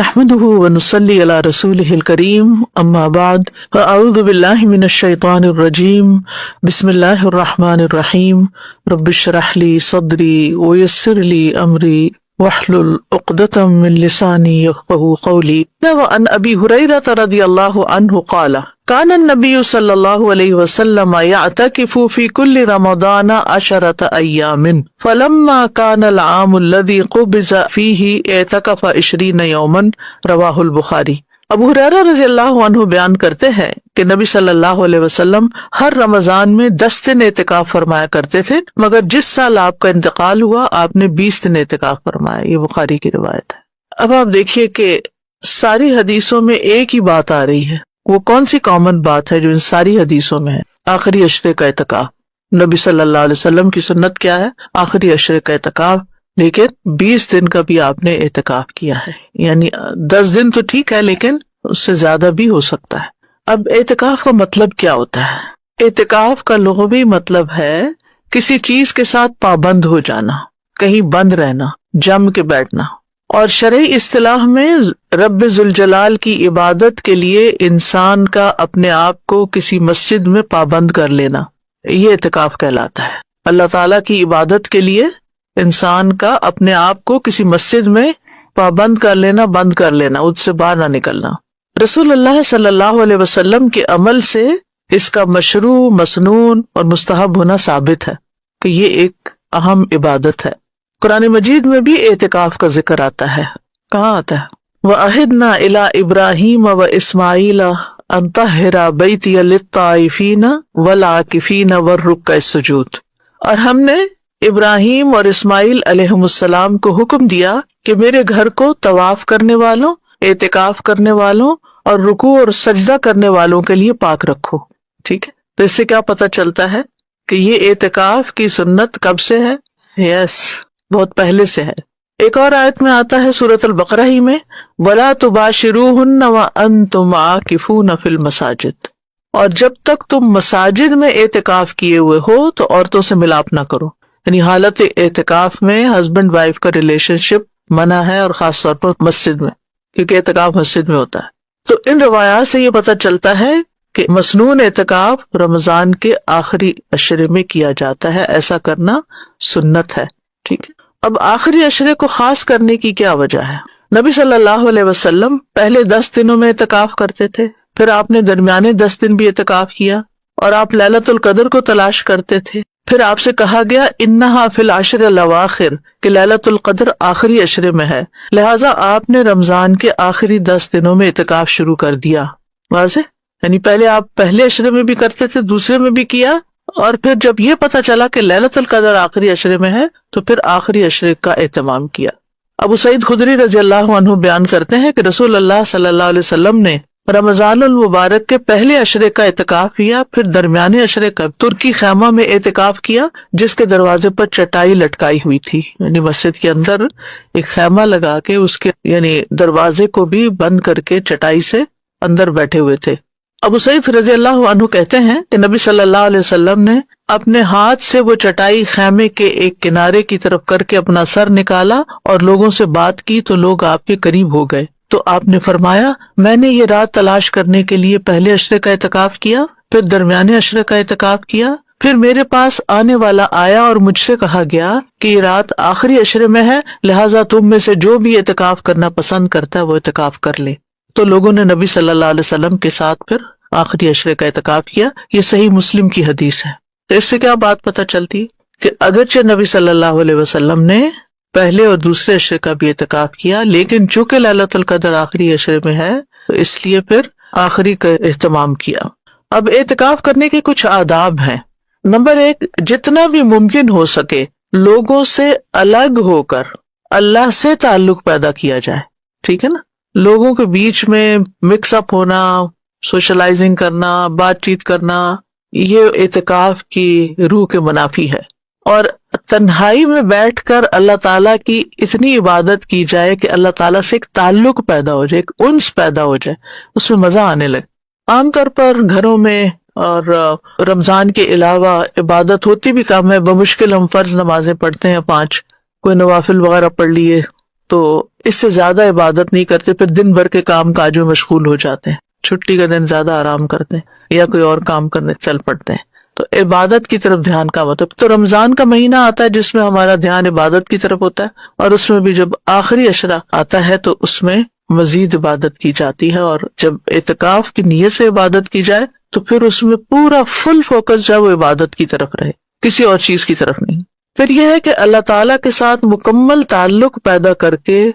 نحمده ونصلي على رسوله الكريم اما بعد فاعوذ بالله من الشيطان الرجيم بسم الله الرحمن الرحيم رب اشرح لي صدري ويسر لي امري واحلل عقدة من لساني يفقهوا قولي. وعن ابي هريرة رضي الله عنه قال كان النبي صلى الله عليه وسلم يعتكف في كل رمضان 10 أيام فلما كان العام الذي قبض فيه اعتكف 20 يوما رواہ البخاری. ابو ہریرہ رضی اللہ عنہ بیان کرتے ہیں کہ نبی صلی اللہ علیہ وسلم ہر رمضان میں 10 دن اعتکاف فرمایا کرتے تھے، مگر جس سال آپ کا انتقال ہوا آپ نے 20 دن اعتکاف فرمایا. یہ بخاری کی روایت ہے. اب آپ دیکھیے کہ ساری حدیثوں میں ایک ہی بات آ رہی ہے. وہ کون سی کامن بات ہے جو ان ساری حدیثوں میں ہے؟ آخری عشرے کا اعتکاف. نبی صلی اللہ علیہ وسلم کی سنت کیا ہے؟ آخری عشرے کا اعتکاف، لیکن 20 دن کا بھی آپ نے اعتکاف کیا ہے. یعنی 10 دن تو ٹھیک ہے لیکن اس سے زیادہ بھی ہو سکتا ہے. اب اعتکاف کا مطلب کیا ہوتا ہے؟ اعتکاف کا لغوی مطلب ہے کسی چیز کے ساتھ پابند ہو جانا، کہیں بند رہنا، جم کے بیٹھنا. اور شرعی اصطلاح میں رب ذوالجلال کی عبادت کے لیے انسان کا اپنے آپ کو کسی مسجد میں پابند کر لینا، یہ اعتکاف کہلاتا ہے. اللہ تعالیٰ کی عبادت کے لیے انسان کا اپنے آپ کو کسی مسجد میں پابند کر لینا، بند کر لینا، اس سے باہر نہ نکلنا. رسول اللہ صلی اللہ علیہ وسلم کے عمل سے اس کا مشروع، مسنون اور مستحب ہونا ثابت ہے کہ یہ ایک اہم عبادت ہے. قرآن مجید میں بھی اعتکاف کا ذکر آتا ہے. کہاں آتا ہے؟ وَأَعِدْنَا إِلَىٰ إِبْرَاهِيمَ وَإِسْمَاعِيلَ أَن طَهِّرَ بَيْتِيَ لِلطَّائِفِينَ وَالْعَاكِفِينَ وَالرُّكَّعِ السُّجُودِ. اور ہم نے ابراہیم اور اسماعیل علیہم السلام کو حکم دیا کہ میرے گھر کو طواف کرنے والوں، اعتکاف کرنے والوں اور رکوع اور سجدہ کرنے والوں کے لیے پاک رکھو. ٹھیک ہے، تو اس سے کیا پتہ چلتا ہے کہ یہ اعتکاف کی سنت کب سے ہے؟ بہت پہلے سے ہے. ایک اور آیت میں آتا ہے سورۃ البقرہ ہی میں، وَلَا تُبَاشِرُوهُنَّ وَأَنْتُمْ عَاكِفُونَ فِي الْمَسَاجِدِ. اور جب تک تم مساجد میں اعتکاف کیے ہوئے ہو تو عورتوں سے ملاپ نہ کرو. یعنی حالت اعتکاف میں ہسبینڈ وائف کا ریلیشن شپ منع ہے، اور خاص طور پر مسجد میں، کیونکہ اعتکاف مسجد میں ہوتا ہے. تو ان روایات سے یہ پتہ چلتا ہے کہ مسنون اعتکاف رمضان کے آخری عشرے میں کیا جاتا ہے. ایسا کرنا سنت ہے. ٹھیک ہے. اب آخری عشرے کو خاص کرنے کی کیا وجہ ہے؟ نبی صلی اللہ علیہ وسلم پہلے 10 دنوں میں اعتکاف کرتے تھے، پھر آپ نے درمیانے 10 دن بھی اعتکاف کیا، اور آپ لیلۃ القدر کو تلاش کرتے تھے. پھر آپ سے کہا گیا انہا فی العشر الاواخر کہ لیلۃ القدر آخری عشرے میں ہے، لہٰذا آپ نے رمضان کے آخری 10 دنوں میں اعتکاف شروع کر دیا. واضح؟ یعنی پہلے آپ پہلے عشرے میں بھی کرتے تھے، دوسرے میں بھی کیا، اور پھر جب یہ پتہ چلا کہ لیلۃ القدر آخری عشرے میں ہے تو پھر آخری عشرے کا اہتمام کیا. ابو سعید خدری رضی اللہ عنہ بیان کرتے ہیں کہ رسول اللہ صلی اللہ علیہ وسلم نے رمضان المبارک کے پہلے عشرے کا اعتکاف کیا، پھر درمیانے عشرے کا ترکی خیمہ میں اعتکاف کیا جس کے دروازے پر چٹائی لٹکائی ہوئی تھی. یعنی مسجد کے اندر ایک خیمہ لگا کے اس کے یعنی دروازے کو بھی بند کر کے چٹائی سے اندر بیٹھے ہوئے تھے. ابو سعید رضی اللہ عنہ کہتے ہیں کہ نبی صلی اللہ علیہ وسلم نے اپنے ہاتھ سے وہ چٹائی خیمے کے ایک کنارے کی طرف کر کے اپنا سر نکالا اور لوگوں سے بات کی تو لوگ آپ کے قریب ہو گئے. تو آپ نے فرمایا میں نے یہ رات تلاش کرنے کے لیے پہلے عشرے کا اعتکاف کیا، پھر درمیانے عشرے کا اعتکاف کیا، پھر میرے پاس آنے والا آیا اور مجھ سے کہا گیا کہ یہ رات آخری عشرے میں ہے، لہٰذا تم میں سے جو بھی اعتکاف کرنا پسند کرتا ہے وہ اعتکاف کر لے. تو لوگوں نے نبی صلی اللہ علیہ وسلم کے ساتھ پھر آخری عشرے کا اعتکاف کیا. یہ صحیح مسلم کی حدیث ہے. تو اس سے کیا بات پتہ چلتی کہ اگرچہ نبی صلی اللہ علیہ وسلم نے پہلے اور دوسرے عشرے کا بھی اعتکاف کیا، لیکن چونکہ لیلۃ القدر آخری عشرے میں ہے تو اس لیے پھر آخری کا اہتمام کیا. اب اعتکاف کرنے کے کچھ آداب ہیں. نمبر 1، جتنا بھی ممکن ہو سکے لوگوں سے الگ ہو کر اللہ سے تعلق پیدا کیا جائے. ٹھیک ہے نا؟ لوگوں کے بیچ میں مکس اپ ہونا، سوشلائزنگ کرنا، بات چیت کرنا، یہ اعتکاف کی روح کے منافی ہے. اور تنہائی میں بیٹھ کر اللہ تعالیٰ کی اتنی عبادت کی جائے کہ اللہ تعالیٰ سے ایک تعلق پیدا ہو جائے، ایک انس پیدا ہو جائے، اس میں مزہ آنے لگے. عام طور پر گھروں میں اور رمضان کے علاوہ عبادت ہوتی بھی کم ہے. بمشکل ہم فرض نمازیں پڑھتے ہیں 5، کوئی نوافل وغیرہ پڑھ لیے، تو اس سے زیادہ عبادت نہیں کرتے، پھر دن بھر کے کام کاج میں مشغول ہو جاتے ہیں، چھٹی کا دن زیادہ آرام کرتے ہیں یا کوئی اور کام کرنے چل پڑتے ہیں۔ تو عبادت کی طرف دھیان کا مطلب، تو رمضان کا مہینہ آتا ہے جس میں ہمارا دھیان عبادت کی طرف ہوتا ہے، اور اس میں بھی جب آخری عشرہ آتا ہے تو اس میں مزید عبادت کی جاتی ہے، اور جب اعتکاف کی نیت سے عبادت کی جائے تو پھر اس میں پورا فل فوکس جو ہے وہ عبادت کی طرف رہے، کسی اور چیز کی طرف نہیں۔ پھر یہ ہے کہ اللہ تعالیٰ کے ساتھ مکمل تعلق پیدا کر کے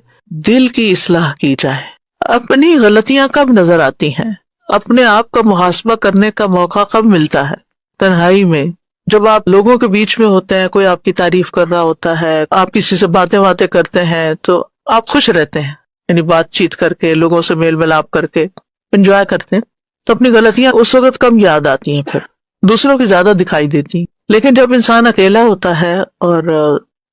دل کی اصلاح کی جائے۔ اپنی غلطیاں کب نظر آتی ہیں، اپنے آپ کا محاسبہ کرنے کا موقع کب ملتا ہے؟ تنہائی میں، جب آپ لوگوں کے بیچ میں ہوتے ہیں، کوئی آپ کی تعریف کر رہا ہوتا ہے، آپ کسی سے باتیں کرتے ہیں تو آپ خوش رہتے ہیں، یعنی بات چیت کر کے، لوگوں سے میل ملاپ کر کے انجوائے کرتے ہیں، تو اپنی غلطیاں اس وقت کم یاد آتی ہیں، پھر دوسروں کی زیادہ دکھائی دیتی ہیں۔ لیکن جب انسان اکیلا ہوتا ہے اور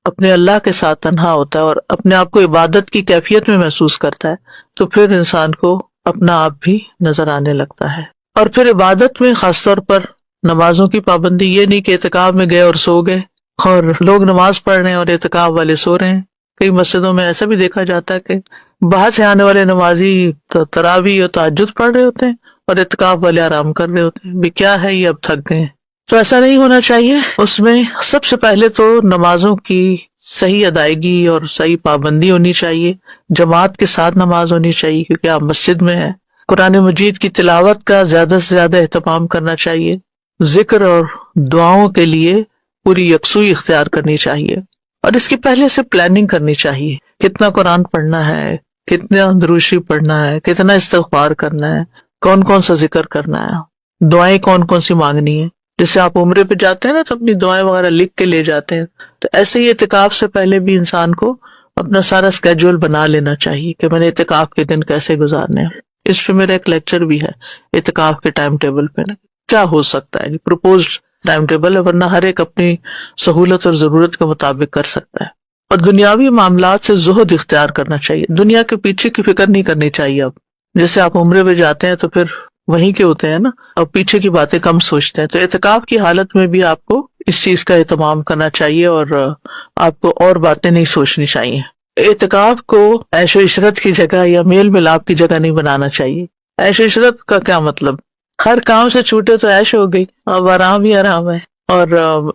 اپنے اللہ کے ساتھ تنہا ہوتا ہے اور اپنے آپ کو عبادت کی کیفیت میں محسوس کرتا ہے تو پھر انسان کو اپنا آپ بھی نظر آنے لگتا ہے۔ اور پھر عبادت میں خاص طور پر نمازوں کی پابندی، یہ نہیں کہ اعتکاف میں گئے اور سو گئے، اور لوگ نماز پڑھ رہے ہیں اور اعتکاف والے سو رہے ہیں۔ کئی مسجدوں میں ایسا بھی دیکھا جاتا ہے کہ باہر سے آنے والے نمازی تو تراویح اور تہجد پڑھ رہے ہوتے ہیں اور اعتکاف والے آرام کر رہے ہوتے ہیں، بھی کیا ہے یہ، اب تھک گئے ہیں۔ تو ایسا نہیں ہونا چاہیے۔ اس میں سب سے پہلے تو نمازوں کی صحیح ادائیگی اور صحیح پابندی ہونی چاہیے، جماعت کے ساتھ نماز ہونی چاہیے کیونکہ آپ مسجد میں ہیں، قرآن مجید کی تلاوت کا زیادہ سے زیادہ اہتمام کرنا چاہیے، ذکر اور دعاؤں کے لیے پوری یکسوئی اختیار کرنی چاہیے، اور اس کی پہلے سے پلاننگ کرنی چاہیے، کتنا قرآن پڑھنا ہے، کتنا درود شریف پڑھنا ہے، کتنا استغفار کرنا ہے، کون کون سا ذکر کرنا ہے، دعائیں کون کون سی مانگنی ہے۔ جیسے آپ عمرے پہ جاتے ہیں نا تو اپنی دعائیں وغیرہ لکھ کے لے جاتے ہیں، تو ایسے ہی اعتکاف سے پہلے بھی انسان کو اپنا سارا اسکیجول بنا لینا چاہیے کہ میں نے اعتکاف کے دن کیسے گزارنے ہیں۔ اس پہ میرا ایک لیکچر بھی ہے اعتکاف کے ٹائم ٹیبل پہ نا، کیا ہو سکتا ہے، پروپوزڈ ٹائم ٹیبل ہے، ورنہ ہر ایک اپنی سہولت اور ضرورت کے مطابق کر سکتا ہے۔ اور دنیاوی معاملات سے زہد اختیار کرنا چاہیے، دنیا کے پیچھے کی فکر نہیں کرنی چاہیے۔ اب جیسے آپ عمرے پہ جاتے ہیں تو پھر وہیں کے ہوتے ہیں نا، اور پیچھے کی باتیں کم سوچتے ہیں، تو اعتکاف کی حالت میں بھی آپ کو اس چیز کا اہتمام کرنا چاہیے اور آپ کو اور باتیں نہیں سوچنی چاہیے۔ اعتکاف کو عیش و عشرت کی جگہ یا میل ملاپ کی جگہ نہیں بنانا چاہیے۔ عیش و عشرت کا کیا مطلب، ہر کام سے چھوٹے تو عیش ہو گئی، اب آرام ہی آرام ہے۔ اور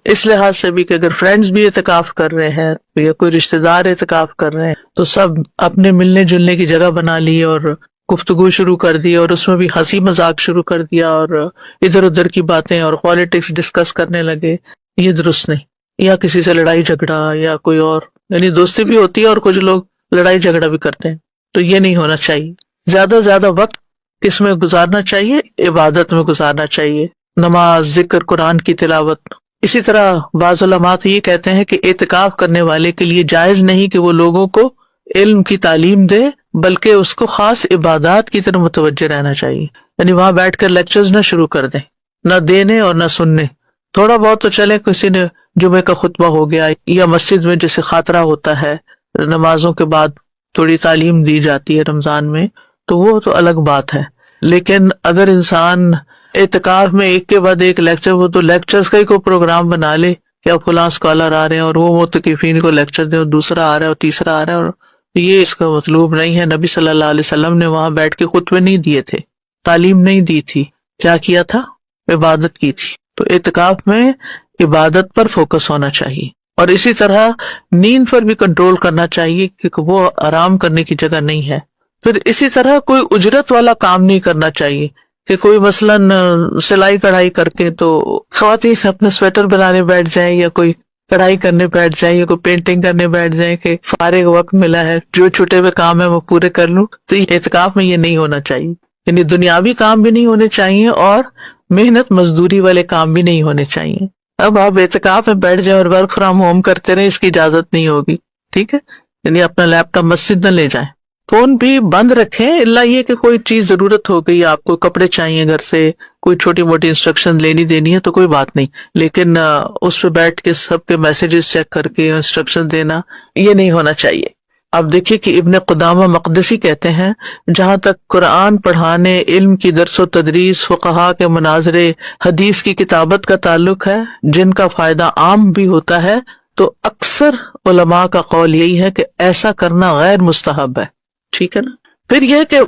اس لحاظ سے بھی کہ اگر فرینڈز بھی اعتکاف کر رہے ہیں یا کوئی رشتہ دار اعتکاف کر رہے ہیں تو سب اپنے ملنے جلنے کی جگہ بنا لی اور گفتگو شروع کر دی، اور اس میں بھی ہنسی مذاق شروع کر دیا اور ادھر ادھر کی باتیں اور پالیٹکس ڈسکس کرنے لگے، یہ درست نہیں۔ یا کسی سے لڑائی جھگڑا یا کوئی اور، یعنی دوستی بھی ہوتی ہے اور کچھ لوگ لڑائی جھگڑا بھی کرتے ہیں، تو یہ نہیں ہونا چاہیے۔ زیادہ سے زیادہ وقت کس میں گزارنا چاہیے، عبادت میں گزارنا چاہیے، نماز، ذکر، قرآن کی تلاوت۔ اسی طرح بعض علماء یہ کہتے ہیں کہ اعتکاف کرنے والے کے لیے جائز نہیں کہ وہ لوگوں کو علم کی تعلیم دے، بلکہ اس کو خاص عبادات کی طرف متوجہ رہنا چاہیے، یعنی وہاں بیٹھ کر لیکچرز نہ شروع کر دیں، نہ دینے اور نہ سننے۔ تھوڑا بہت تو چلے، کسی نے جمعے کا خطبہ ہو گیا یا مسجد میں جیسے خاطرہ ہوتا ہے، نمازوں کے بعد تھوڑی تعلیم دی جاتی ہے رمضان میں، تو وہ تو الگ بات ہے۔ لیکن اگر انسان اعتکاف میں ایک کے بعد ایک لیکچر، وہ تو لیکچرز کا ہی کوئی پروگرام بنا لے کہ اب فلاں اسکالر آ رہے ہیں اور وہ معتکفین کو لیکچر دیں، اور دوسرا آ رہا ہے اور تیسرا آ رہا ہے، اور یہ اس کا مطلوب نہیں ہے۔ نبی صلی اللہ علیہ وسلم نے وہاں بیٹھ کے خطبے نہیں دیے تھے، تعلیم نہیں دی تھی، کیا کیا تھا؟ عبادت کی تھی۔ تو اعتکاف میں عبادت پر فوکس ہونا چاہیے، اور اسی طرح نیند پر بھی کنٹرول کرنا چاہیے کیونکہ وہ آرام کرنے کی جگہ نہیں ہے۔ پھر اسی طرح کوئی اجرت والا کام نہیں کرنا چاہیے کہ کوئی مثلاً سلائی کڑھائی کر کے تو خواتین اپنا سویٹر بنانے بیٹھ جائیں یا کوئی کڑھائی کرنے بیٹھ جائیں یا کوئی پینٹنگ کرنے بیٹھ جائیں کہ فارغ وقت ملا ہے جو چھوٹے ہوئے کام ہے وہ پورے کر لوں۔ تو اعتکاف میں یہ نہیں ہونا چاہیے، یعنی دنیاوی کام بھی نہیں ہونے چاہیے اور محنت مزدوری والے کام بھی نہیں ہونے چاہیے۔ اب آپ اعتکاف میں بیٹھ جائیں اور ورک فرام ہوم کرتے رہیں، اس کی اجازت نہیں ہوگی، ٹھیک ہے؟ یعنی اپنا لیپ ٹاپ مسجد نہ لے جائیں، فون بھی بند رکھیں، الا یہ کہ کوئی چیز ضرورت ہو گئی، آپ کو کپڑے چاہیے گھر سے، کوئی چھوٹی موٹی انسٹرکشن لینی دینی ہے تو کوئی بات نہیں، لیکن اس پہ بیٹھ کے سب کے میسیجز چیک کر کے انسٹرکشن دینا یہ نہیں ہونا چاہیے۔ اب دیکھیے کہ ابن قدامہ مقدسی کہتے ہیں جہاں تک قرآن پڑھانے، علم کی درس و تدریس، فقہا کے مناظرے، حدیث کی کتابت کا تعلق ہے، جن کا فائدہ عام بھی ہوتا ہے، تو اکثر علماء کا قول یہی ہے کہ ایسا کرنا غیر مستحب ہے، ٹھیک ہے نا۔ پھر یہ کہ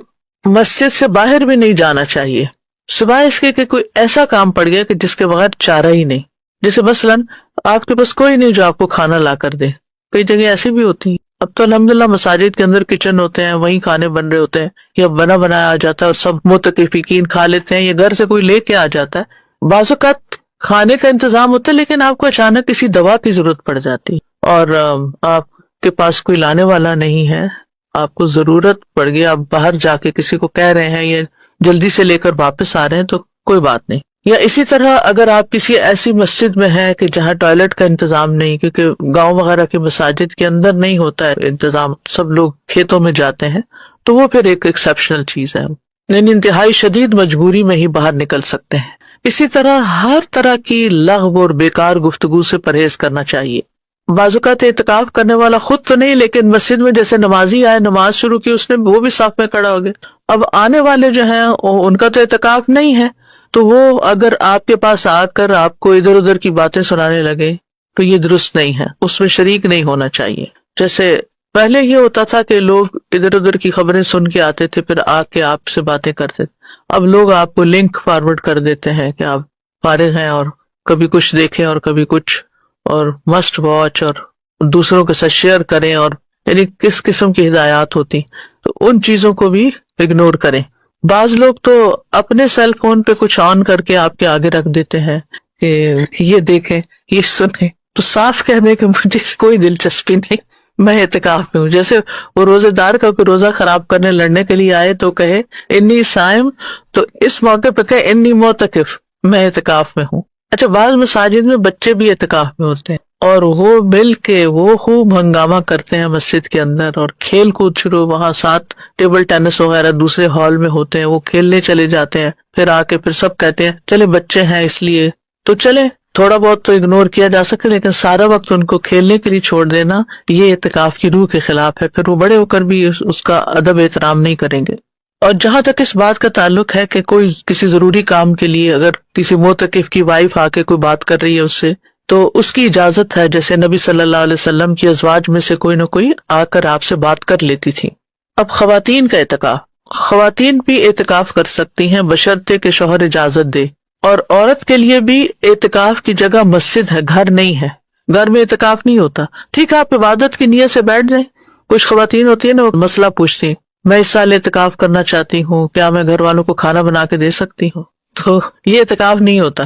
مسجد سے باہر بھی نہیں جانا چاہیے سوائے اس کے کہ کوئی ایسا کام پڑ گیا کہ جس کے بغیر چارہ ہی نہیں، جیسے مثلاً آپ کے پاس کوئی نہیں جو آپ کو کھانا لا کر دے۔ کئی جگہ ایسی بھی ہوتی ہیں، اب تو الحمدللہ مساجد کے اندر کچن ہوتے ہیں، وہیں کھانے بن رہے ہوتے ہیں، یا بنا بنایا آ جاتا ہے اور سب معتکفین کھا لیتے ہیں، یا گھر سے کوئی لے کے آ جاتا ہے۔ بعض اوقات کھانے کا انتظام ہوتا ہے لیکن آپ کو اچانک کسی دوا کی ضرورت پڑ جاتی اور آپ کے پاس کوئی لانے والا نہیں ہے، آپ کو ضرورت پڑ گئی، آپ باہر جا کے کسی کو کہہ رہے ہیں یا جلدی سے لے کر واپس آ رہے ہیں تو کوئی بات نہیں۔ یا اسی طرح اگر آپ کسی ایسی مسجد میں ہیں کہ جہاں ٹوائلٹ کا انتظام نہیں، کیونکہ گاؤں وغیرہ کے مساجد کے اندر نہیں ہوتا ہے انتظام، سب لوگ کھیتوں میں جاتے ہیں، تو وہ پھر ایک ایکسیپشنل چیز ہے، یعنی انتہائی شدید مجبوری میں ہی باہر نکل سکتے ہیں۔ اسی طرح ہر طرح کی لغو اور بیکار گفتگو سے پرہیز کرنا چاہیے۔ بعض اوقات اعتکاف کرنے والا خود تو نہیں لیکن مسجد میں جیسے نمازی آئے، نماز شروع کی اس نے، وہ بھی صف میں کھڑا ہو گیا، اب آنے والے جو ہیں ان کا تو اعتکاف نہیں ہے، تو وہ اگر آپ کے پاس آ کر آپ کو ادھر ادھر کی باتیں سنانے لگے تو یہ درست نہیں ہے، اس میں شریک نہیں ہونا چاہیے۔ جیسے پہلے یہ ہوتا تھا کہ لوگ ادھر ادھر کی خبریں سن کے آتے تھے، پھر آ کے آپ سے باتیں کرتے تھے، اب لوگ آپ کو لنک فارورڈ کر دیتے ہیں کہ آپ فارغ ہیں اور کبھی کچھ دیکھیں اور کبھی کچھ، اور مسٹ واچ اور دوسروں کے ساتھ شیئر کریں، اور یعنی کس قسم کی ہدایات ہوتی، تو ان چیزوں کو بھی اگنور کریں۔ بعض لوگ تو اپنے سیل فون پہ کچھ آن کر کے آپ کے آگے رکھ دیتے ہیں کہ یہ دیکھیں، یہ سنیں، تو صاف کہنے کہ مجھے کوئی دلچسپی نہیں، میں اعتکاف میں ہوں۔ جیسے وہ روزے دار کا کوئی روزہ خراب کرنے لڑنے کے لیے آئے تو کہے انی صائم، تو اس موقع پہ کہے انی معتکف، میں اعتکاف میں ہوں۔ اچھا، بعض مساجد میں بچے بھی اعتکاف میں ہوتے ہیں اور وہ مل کے وہ خوب ہنگامہ کرتے ہیں مسجد کے اندر، اور کھیل کود شروع، وہاں ساتھ ٹیبل ٹینس وغیرہ دوسرے ہال میں ہوتے ہیں، وہ کھیلنے چلے جاتے ہیں، پھر آ کے پھر سب کہتے ہیں چلے بچے ہیں اس لیے تو چلے، تھوڑا بہت تو اگنور کیا جا سکے لیکن سارا وقت ان کو کھیلنے کے لیے چھوڑ دینا یہ اعتکاف کی روح کے خلاف ہے، پھر وہ بڑے ہو کر بھی اس کا ادب احترام نہیں کریں گے۔ اور جہاں تک اس بات کا تعلق ہے کہ کوئی کسی ضروری کام کے لیے اگر کسی معتکف کی وائف آ کے کوئی بات کر رہی ہے اس سے، تو اس کی اجازت ہے، جیسے نبی صلی اللہ علیہ وسلم کی ازواج میں سے کوئی نہ کوئی آ کر آپ سے بات کر لیتی تھی۔ اب خواتین کا اعتکاف، خواتین بھی اعتکاف کر سکتی ہیں بشرطے کہ شوہر اجازت دے، اور عورت کے لیے بھی اعتکاف کی جگہ مسجد ہے، گھر نہیں ہے، گھر میں اعتکاف نہیں ہوتا۔ ٹھیک ہے، آپ عبادت کی نیت سے بیٹھ جائیں۔ کچھ خواتین ہوتی ہیں نا، وہ مسئلہ پوچھتی ہیں، میں اس سال اعتکاف کرنا چاہتی ہوں، کیا میں گھر والوں کو کھانا بنا کے دے سکتی ہوں؟ تو یہ اعتکاف نہیں ہوتا،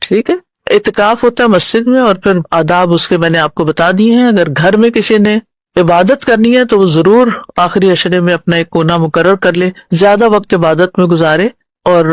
ٹھیک ہے۔ اعتکاف ہوتا ہے مسجد میں، اور پھر آداب اس کے میں نے آپ کو بتا دیے ہیں۔ اگر گھر میں کسی نے عبادت کرنی ہے تو وہ ضرور آخری عشرے میں اپنا ایک کونا مقرر کر لے، زیادہ وقت عبادت میں گزارے، اور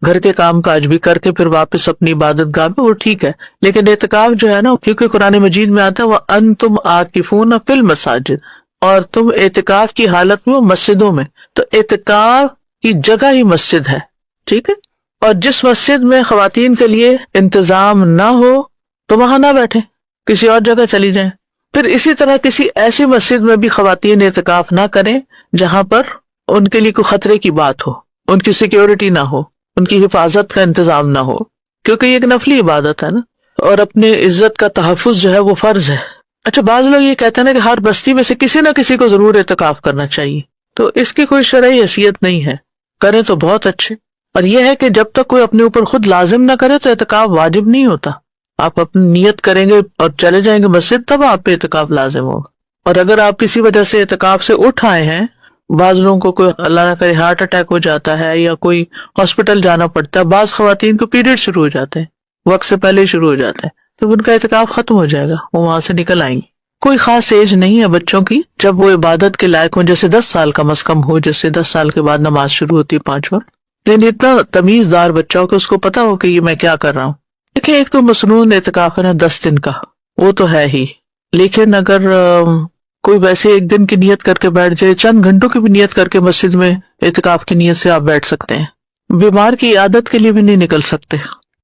گھر کے کام کاج بھی کر کے پھر واپس اپنی عبادت گاہ میں، وہ ٹھیک ہے۔ لیکن اعتکاف جو ہے نا، کیونکہ قرآن مجید میں آتا ہے وَأَنْتُمْ عَاكِفُونَ فِي الْمَسَاجِدِ، اور تم اعتکاف کی حالت میں مسجدوں میں، تو اعتکاف کی جگہ ہی مسجد ہے، ٹھیک ہے۔ اور جس مسجد میں خواتین کے لیے انتظام نہ ہو تو وہاں نہ بیٹھیں، کسی اور جگہ چلی جائیں۔ پھر اسی طرح کسی ایسی مسجد میں بھی خواتین اعتکاف نہ کریں جہاں پر ان کے لیے کوئی خطرے کی بات ہو، ان کی سیکیورٹی نہ ہو، ان کی حفاظت کا انتظام نہ ہو، کیونکہ یہ ایک نفلی عبادت ہے نا، اور اپنے عزت کا تحفظ جو ہے وہ فرض ہے۔ اچھا، بعض لوگ یہ کہتے ہیں نا کہ ہر بستی میں سے کسی نہ کسی کو ضرور اعتکاف کرنا چاہیے، تو اس کی کوئی شرعی حیثیت نہیں ہے، کریں تو بہت اچھے۔ اور یہ ہے کہ جب تک کوئی اپنے اوپر خود لازم نہ کرے تو اعتکاف واجب نہیں ہوتا۔ آپ اپنی نیت کریں گے اور چلے جائیں گے مسجد، تب آپ پہ اعتکاف لازم ہوگا۔ اور اگر آپ کسی وجہ سے اعتکاف سے اٹھ آئے ہیں، بعض لوگوں کو کوئی اللہ نہ کرے ہارٹ اٹیک ہو جاتا ہے یا کوئی ہاسپٹل جانا پڑتا ہے، بعض خواتین کو پیریڈ شروع ہو جاتے ہیں، وقت سے پہلے شروع ہو جاتے ہیں، تو ان کا اعتکاف ختم ہو جائے گا، وہ وہاں سے نکل آئیں گے۔ کوئی خاص ایج نہیں ہے بچوں کی جب وہ عبادت کے لائق ہوں، جیسے 10 سال کم از کم ہو، جیسے 10 سال کے بعد نماز شروع ہوتی ہے 5 وقت، لیکن اتنا تمیز دار بچہ ہو کہ اس کو پتا ہو کہ یہ میں کیا کر رہا ہوں۔ دیکھیں، ایک تو مسنون اعتکاف ہے نا 10 دن کا، وہ تو ہے ہی، لیکن اگر کوئی ویسے ایک دن کی نیت کر کے بیٹھ جائے، چند گھنٹوں کی بھی نیت کر کے مسجد میں اعتکاف کی نیت سے آپ بیٹھ سکتے ہیں۔ بیمار کی عیادت کے لیے بھی نہیں نکل سکتے،